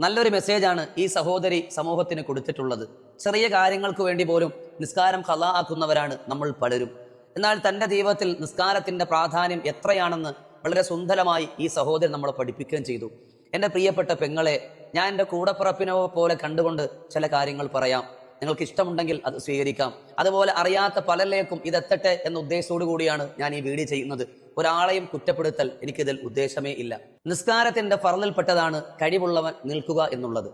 നല്ലൊരു മെസ്സേജാണ് ഈ സഹോദരി സമൂഹത്തിന് കൊടുത്തിട്ടുള്ളത്. ചെറിയ കാര്യങ്ങൾക്ക് വേണ്ടി പോലും നിസ്കാരം ഖളാ ആക്കുന്നവരാണ് നമ്മൾ പലരും. എന്നാൽ തൻ്റെ ജീവിതത്തിൽ നിസ്കാരത്തിന്റെ പ്രാധാന്യം എത്രയാണെന്ന് വളരെ സുന്ദരമായി ഈ സഹോദരി നമ്മളെ പഠിപ്പിക്കുകയും ചെയ്തു. എൻ്റെ പ്രിയപ്പെട്ട പെങ്ങളെ, ഞാൻ എൻ്റെ കൂടപ്പിറപ്പിനോ പോലെ കണ്ടുകൊണ്ട് ചില കാര്യങ്ങൾ പറയാം. നിങ്ങൾക്ക് ഇഷ്ടമുണ്ടെങ്കിൽ അത് സ്വീകരിക്കാം. അതുപോലെ അറിയാത്ത പലരിലേക്കും ഇതെത്തട്ടെ എന്ന ഉദ്ദേശത്തോടു കൂടിയാണ് ഞാൻ ഈ വീഡിയോ ചെയ്യുന്നത്. ഒരാളെയും കുറ്റപ്പെടുത്തൽ എനിക്കിതിൽ ഉദ്ദേശമേ ഇല്ല. നിസ്കാരത്തിന്റെ ഫർളിൽപ്പെട്ടതാണ് കഴിവുള്ളവൻ നിൽക്കുക എന്നുള്ളത്.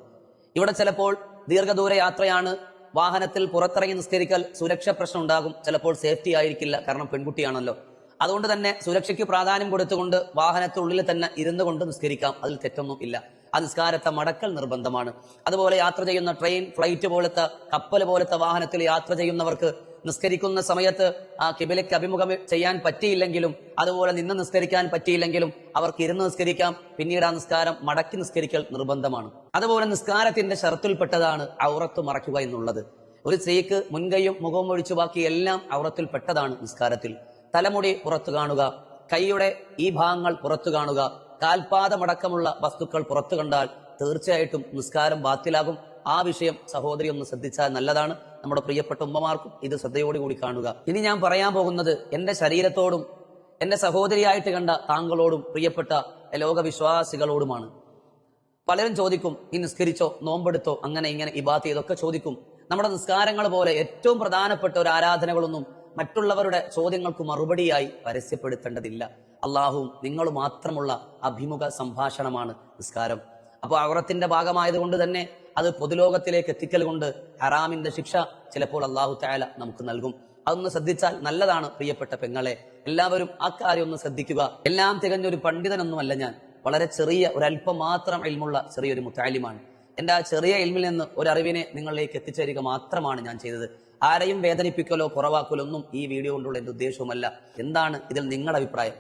ഇവിടെ ചിലപ്പോൾ ദീർഘദൂര യാത്രയാണ്, വാഹനത്തിൽ പുറത്തിറങ്ങി നിസ്കരിക്കൽ സുരക്ഷ പ്രശ്നം ഉണ്ടാകും. ചിലപ്പോൾ സേഫ്റ്റി ആയിരിക്കില്ല, കാരണം പെൺകുട്ടിയാണല്ലോ. അതുകൊണ്ട് തന്നെ സുരക്ഷയ്ക്ക് പ്രാധാന്യം കൊടുത്തുകൊണ്ട് വാഹനത്തിനുള്ളിൽ തന്നെ ഇരുന്നു കൊണ്ട് നിസ്കരിക്കാം, അതിൽ തെറ്റൊന്നും ഇല്ല. ആ നിസ്കാരത്തെ മടക്കൽ നിർബന്ധമാണ്. അതുപോലെ യാത്ര ചെയ്യുന്ന ട്രെയിൻ, ഫ്ലൈറ്റ് പോലത്തെ, കപ്പൽ പോലത്തെ വാഹനത്തിൽ യാത്ര ചെയ്യുന്നവർക്ക് നിസ്കരിക്കുന്ന സമയത്ത് ആ കിബിലയ്ക്ക് അഭിമുഖം ചെയ്യാൻ പറ്റിയില്ലെങ്കിലും, അതുപോലെ നിന്ന് നിസ്കരിക്കാൻ പറ്റിയില്ലെങ്കിലും അവർക്ക് ഇരുന്ന് നിസ്കരിക്കാം. പിന്നീട് ആ നിസ്കാരം മടക്കി നിസ്കരിക്കൽ നിർബന്ധമാണ്. അതുപോലെ നിസ്കാരത്തിന്റെ ഷർത്തിൽപ്പെട്ടതാണ് ഔറത്ത് മറയ്ക്കുക എന്നുള്ളത്. ഒരു സ്ത്രീക്ക് മുൻകൈയും മുഖവും ഒഴിച്ചു ബാക്കി എല്ലാം ഔറത്തിൽപ്പെട്ടതാണ് നിസ്കാരത്തിൽ. തലമുടി പുറത്തു കാണുക, കൈയുടെ ഈ ഭാഗങ്ങൾ പുറത്തു കാണുക, കാൽപാദമടക്കമുള്ള വസ്തുക്കൾ പുറത്തു കണ്ടാൽ തീർച്ചയായിട്ടും നിസ്കാരം ബാത്തിലാകും. ആ വിഷയം സഹോദരി ഒന്ന് ശ്രദ്ധിച്ചാൽ നല്ലതാണ്. നമ്മുടെ പ്രിയപ്പെട്ട ഉമ്മമാർക്കും ഇത് ശ്രദ്ധയോടുകൂടി കാണുക. ഇനി ഞാൻ പറയാൻ പോകുന്നത് എൻ്റെ ശരീരത്തോടും എൻ്റെ സഹോദരിയായിട്ട് കണ്ട താങ്കളോടും പ്രിയപ്പെട്ട ലോകവിശ്വാസികളോടുമാണ്. പലരും ചോദിക്കും, ഈ നിസ്കരിച്ചോ, നോമ്പെടുത്തോ, അങ്ങനെ ഇങ്ങനെ ഇബാത്ത് ചെയ്തൊക്കെ ചോദിക്കും. നമ്മുടെ നിസ്കാരങ്ങൾ പോലെ ഏറ്റവും പ്രധാനപ്പെട്ട ഒരു ആരാധനകളൊന്നും മറ്റുള്ളവരുടെ ചോദ്യങ്ങൾക്ക് മറുപടിയായി പരസ്യപ്പെടുത്തേണ്ടതില്ല. അള്ളാഹുവും നിങ്ങളും മാത്രമുള്ള അഭിമുഖ സംഭാഷണമാണ് നിസ്കാരം. അപ്പോൾ ഔറത്തിന്റെ ഭാഗമായതുകൊണ്ട് തന്നെ അത് പൊതുലോകത്തിലേക്ക് എത്തിക്കൽ കൊണ്ട് ഹറാമിന്റെ ശിക്ഷ ചിലപ്പോൾ അള്ളാഹു തആല നമുക്ക് നൽകും. അതൊന്ന് ശ്രദ്ധിച്ചാൽ നല്ലതാണ്. പ്രിയപ്പെട്ട പെങ്ങളെ, എല്ലാവരും ആ കാര്യം ഒന്ന് ശ്രദ്ധിക്കുക. എല്ലാം തികഞ്ഞൊരു പണ്ഡിതനൊന്നുമല്ല ഞാൻ. വളരെ ചെറിയ ഒരല്പം മാത്രം ഇൽമുള്ള ചെറിയൊരു മുത്തഅല്ലിമാണ്. എൻ്റെ ആ ചെറിയ ഇൽമിൽ നിന്ന് ഒരറിവിനെ നിങ്ങളിലേക്ക് എത്തിച്ചേരുക മാത്രമാണ് ഞാൻ ചെയ്തത്. ആരെയും വേദനിപ്പിക്കലോ കുറവാക്കലോ ഒന്നും ഈ വീഡിയോ കൊണ്ടുള്ള എൻ്റെ ഉദ്ദേശവുമല്ല. എന്താണ് ഇതിൽ നിങ്ങളുടെ അഭിപ്രായം?